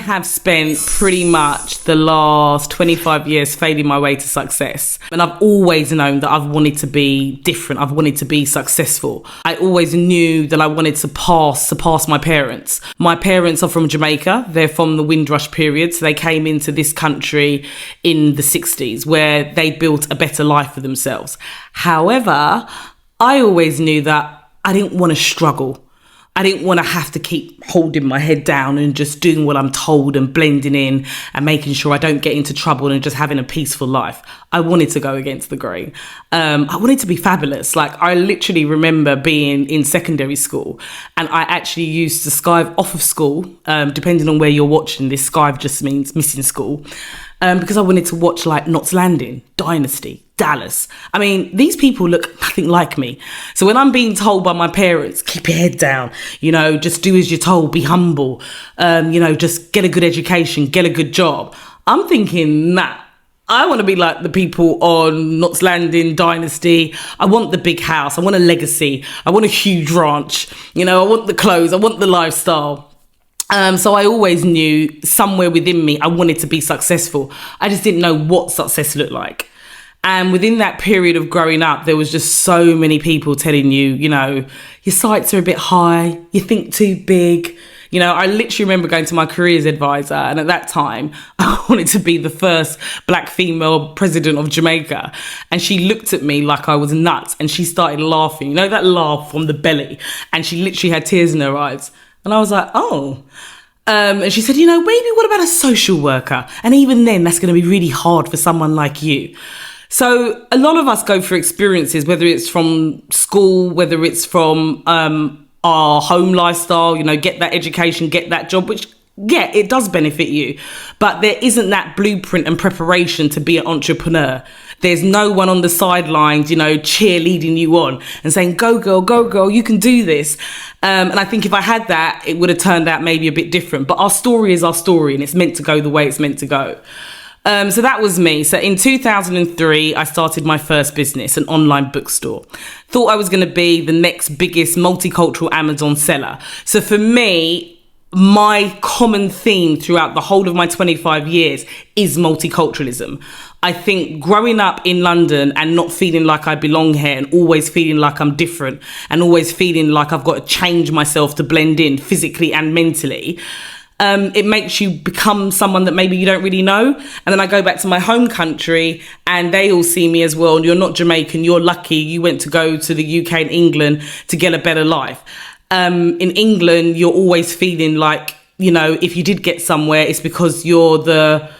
have spent pretty much the last 25 years failing my way to success. And I've always known that I've wanted to be different. I've wanted to be successful. I always knew that I wanted to surpass my parents. My parents are from Jamaica. They're from the Windrush period. So they came into this country in the 60s where they built a better life for themselves. However, I always knew that I didn't want to struggle. I didn't want to have to keep holding my head down and just doing what I'm told and blending in and making sure I don't get into trouble and just having a peaceful life. I wanted to go against the grain. I wanted to be fabulous. Like, I literally remember being in secondary school and I actually used to skive off of school, depending on where you're watching this. Skive just means missing school, because I wanted to watch like Knots Landing, Dynasty, Dallas. I mean, these people look nothing like me. So when I'm being told by my parents, keep your head down, just do as you're told, be humble, just get a good education, get a good job, I'm thinking, nah, I want to be like the people on Knots Landing, Dynasty. I want the big house. I want a legacy. I want a huge ranch. I want the clothes. I want the lifestyle. So I always knew somewhere within me, I wanted to be successful. I just didn't know what success looked like. And within that period of growing up, there was just so many people telling you, your sights are a bit high, you think too big. I literally remember going to my careers advisor, and at that time, I wanted to be the first black female president of Jamaica. And she looked at me like I was nuts, and she started laughing, that laugh from the belly. And she literally had tears in her eyes. And I was like, oh. And she said, maybe what about a social worker? And even then, that's going to be really hard for someone like you. So a lot of us go through experiences, whether it's from school, whether it's from our home lifestyle, get that education, get that job, which, yeah, it does benefit you. But there isn't that blueprint and preparation to be an entrepreneur. There's no one on the sidelines, cheerleading you on and saying, go girl, you can do this. And I think if I had that, it would have turned out maybe a bit different. But our story is our story, and it's meant to go the way it's meant to go. So that was me. So in 2003, I started my first business, an online bookstore. Thought I was going to be the next biggest multicultural Amazon seller. So for me, my common theme throughout the whole of my 25 years is multiculturalism. I think growing up in London and not feeling like I belong here and always feeling like I'm different and always feeling like I've got to change myself to blend in physically and mentally, it makes you become someone that maybe you don't really know. And then I go back to my home country and they all see me as, well, you're not Jamaican, you're lucky, you went to go to the UK and England to get a better life. In England, you're always feeling like, if you did get somewhere, it's because you're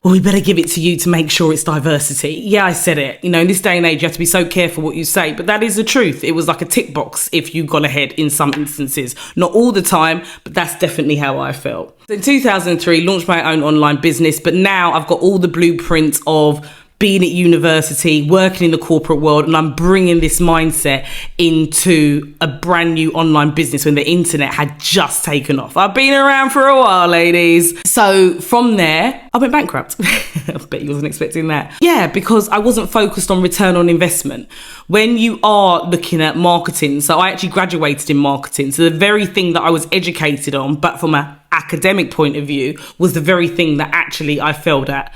we better give it to you to make sure it's diversity. Yeah, I said it. In this day and age, you have to be so careful what you say, but that is the truth. It was like a tick box if you got ahead in some instances. Not all the time, but that's definitely how I felt. In 2003, launched my own online business, but now I've got all the blueprints of being at university, working in the corporate world, and I'm bringing this mindset into a brand new online business when the internet had just taken off. I've been around for a while, ladies. So from there, I went bankrupt. I bet you wasn't expecting that. Yeah, because I wasn't focused on return on investment. When you are looking at marketing, so I actually graduated in marketing. So the very thing that I was educated on, but from an academic point of view, was the very thing that actually I failed at.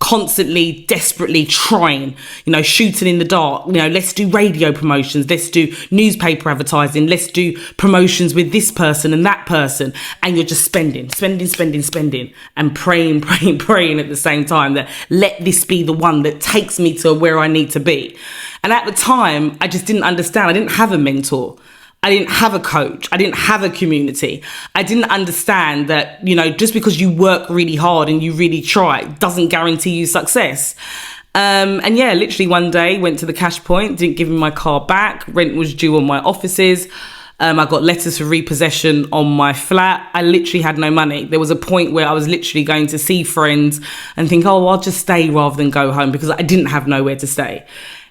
Constantly, desperately trying, shooting in the dark, let's do radio promotions, let's do newspaper advertising, let's do promotions with this person and that person. And you're just spending and praying at the same time that let this be the one that takes me to where I need to be. And at the time, I just didn't understand. I didn't have a mentor. I didn't have a coach. I didn't have a community. I didn't understand that, just because you work really hard and you really try doesn't guarantee you success. And yeah, literally one day went to the cash point, didn't give me my car back. Rent was due on my offices. I got letters for repossession on my flat. I literally had no money. There was a point where I was literally going to see friends and think, I'll just stay rather than go home, because I didn't have nowhere to stay.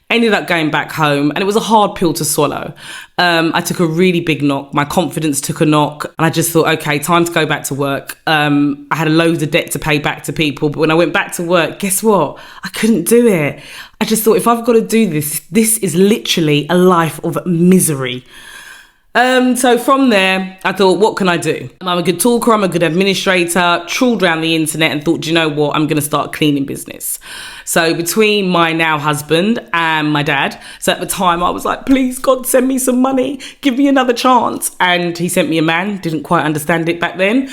Ended up going back home, and it was a hard pill to swallow. I took a really big knock. My confidence took a knock, and I just thought, okay, time to go back to work. I had loads of debt to pay back to people, but when I went back to work, guess what? I couldn't do it. I just thought, if I've got to do this, this is literally a life of misery. So from there, I thought, what can I do? I'm a good talker, I'm a good administrator, trawled around the internet and thought, do you know what? I'm going to start a cleaning business. So between my now husband and my dad, so at the time I was like, please God, send me some money, give me another chance. And he sent me a man, didn't quite understand it back then.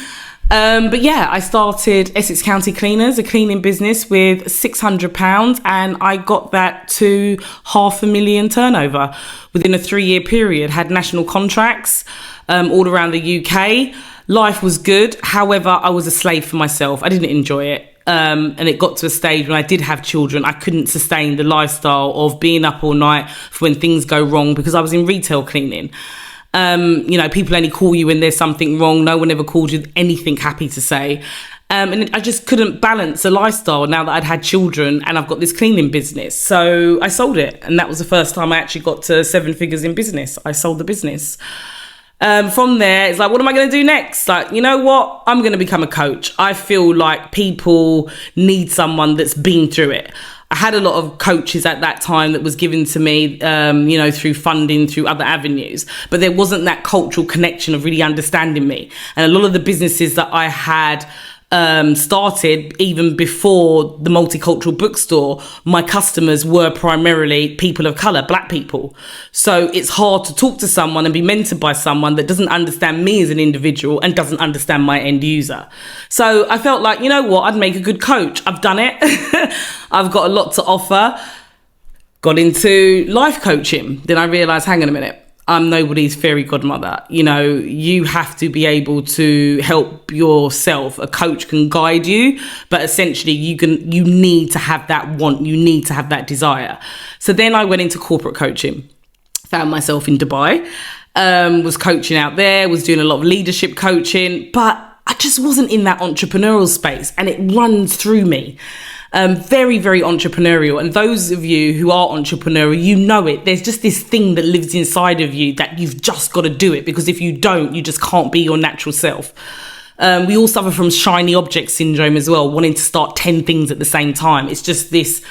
But yeah, I started Essex County Cleaners, a cleaning business with £600, and I got that to £500,000 turnover within a 3-year period. Had national contracts all around the UK. Life was good. However, I was a slave for myself. I didn't enjoy it. And it got to a stage when I did have children, I couldn't sustain the lifestyle of being up all night for when things go wrong, because I was in retail cleaning. People only call you when there's something wrong. No one ever called you anything happy to say. And I just couldn't balance a lifestyle now that I'd had children and I've got this cleaning business. So I sold it. And that was the first time I actually got to 7 figures in business. I sold the business. From there, it's like, what am I going to do next? Like, you know what? I'm going to become a coach. I feel like people need someone that's been through it. I had a lot of coaches at that time that was given to me, through funding, through other avenues, but there wasn't that cultural connection of really understanding me. And a lot of the businesses that I had started even before the multicultural bookstore, my customers were primarily people of colour, black people. So it's hard to talk to someone and be mentored by someone that doesn't understand me as an individual and doesn't understand my end user. So I felt like, you know what, I'd make a good coach. I've done it. I've got a lot to offer. Got into life coaching. Then I realised, hang on a minute, I'm nobody's fairy godmother. You have to be able to help yourself. A coach can guide you, but essentially you need to have that want. You need to have that desire. So then I went into corporate coaching, found myself in Dubai, was coaching out there, was doing a lot of leadership coaching, but I just wasn't in that entrepreneurial space, and it runs through me. Very, very entrepreneurial. And those of you who are entrepreneurial, you know it. There's just this thing that lives inside of you that you've just got to do it, because if you don't, you just can't be your natural self. We all suffer from shiny object syndrome as well, wanting to start 10 things at the same time. It's just this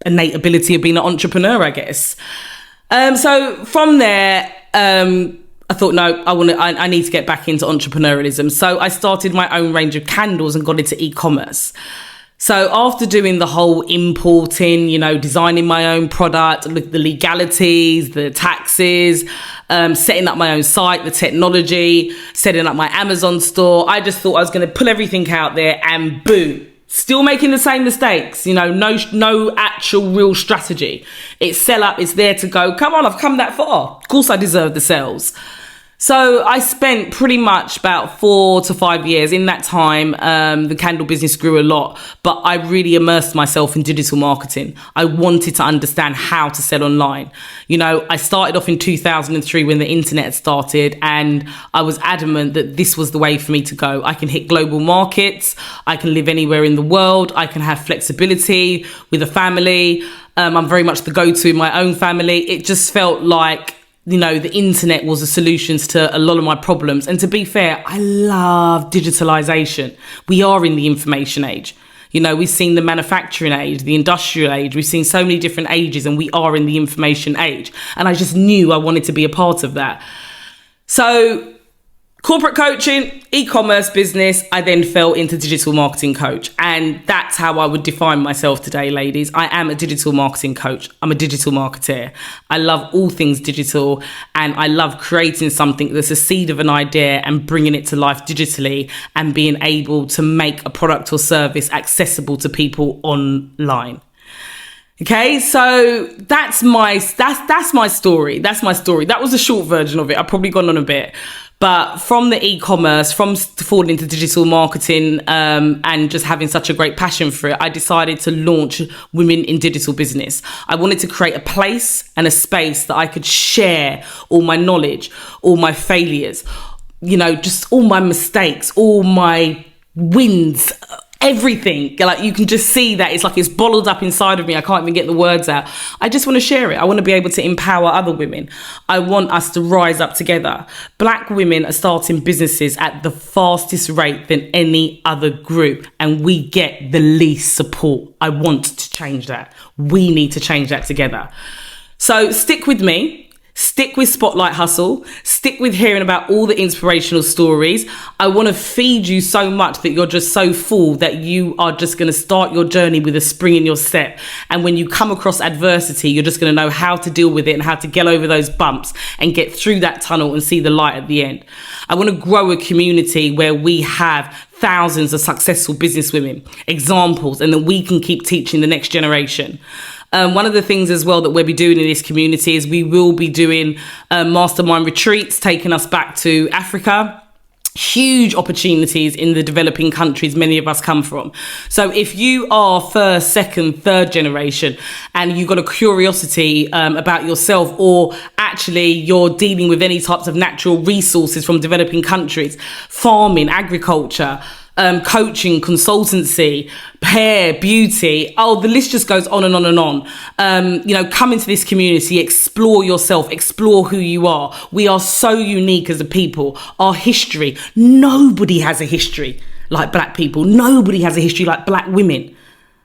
innate ability of being an entrepreneur, I guess. So from there, I thought, no, I need to get back into entrepreneurialism. So I started my own range of candles and got into e-commerce. So after doing the whole importing, designing my own product, the legalities, the taxes, setting up my own site, the technology, setting up my Amazon store, I just thought I was going to pull everything out there and boom, still making the same mistakes, no actual real strategy. It's sell up, it's there to go. Come on, I've come that far. Of course I deserve the sales. So I spent pretty much about 4 to 5 years. In that time, the candle business grew a lot, but I really immersed myself in digital marketing. I wanted to understand how to sell online. I started off in 2003 when the internet started, and I was adamant that this was the way for me to go. I can hit global markets. I can live anywhere in the world. I can have flexibility with a family. I'm very much the go-to in my own family. It just felt like the internet was a solution to a lot of my problems. And to be fair, I love digitalization. We are in the information age. We've seen the manufacturing age, the industrial age. We've seen so many different ages, and we are in the information age. And I just knew I wanted to be a part of that. So corporate coaching, e-commerce business, I then fell into digital marketing coach. And that's how I would define myself today, ladies. I am a digital marketing coach. I'm a digital marketer. I love all things digital, and I love creating something that's a seed of an idea and bringing it to life digitally and being able to make a product or service accessible to people online. Okay, so that's my story. That's my story. That was a short version of it. I've probably gone on a bit. But from the e-commerce, from falling into digital marketing and just having such a great passion for it, I decided to launch Women in Digital Business. I wanted to create a place and a space that I could share all my knowledge, all my failures, just all my mistakes, all my wins, everything. Like, you can just see that it's bottled up inside of me. I can't even get the words out. I just want to share it. I want to be able to empower other women. I want us to rise up together. Black women are starting businesses at the fastest rate than any other group, and we get the least support. I want to change that. We need to change that together. So stick with me. Stick with Spotlight Hustle. Stick with hearing about all the inspirational stories. I want to feed you so much that you're just so full that you are just going to start your journey with a spring in your step. And when you come across adversity, you're just going to know how to deal with it and how to get over those bumps and get through that tunnel and see the light at the end. I want to grow a community where we have thousands of successful businesswomen, examples, and that we can keep teaching the next generation. One of the things as well that we'll be doing in this community is we will be doing mastermind retreats, taking us back to Africa. Huge opportunities in the developing countries many of us come from. So if you are first, second, third generation and you've got a curiosity about yourself, or actually you're dealing with any types of natural resources from developing countries, farming, agriculture, coaching, consultancy, hair, beauty. Oh, the list just goes on and on and on. Come into this community, explore yourself, explore who you are. We are so unique as a people. Our history, nobody has a history like black people. Nobody has a history like black women.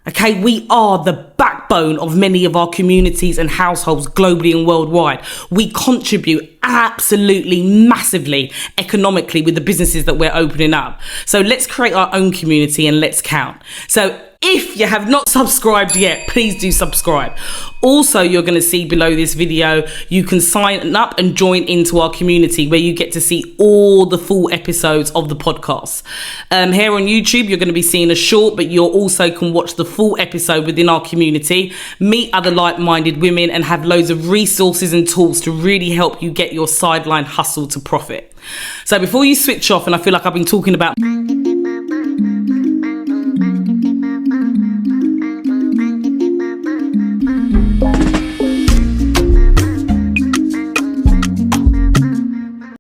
Okay, we are the backbone of many of our communities and households globally and worldwide. We contribute absolutely massively economically with the businesses that we're opening up. So let's create our own community and let's count. So if you have not subscribed yet, please do subscribe. Also, you're going to see below this video, you can sign up and join into our community where you get to see all the full episodes of the podcast. Here on YouTube, you're going to be seeing a short, but you also can watch the full episode within our community, meet other like-minded women, and have loads of resources and tools to really help you get your sideline hustle to profit. So before you switch off, and I feel like I've been talking about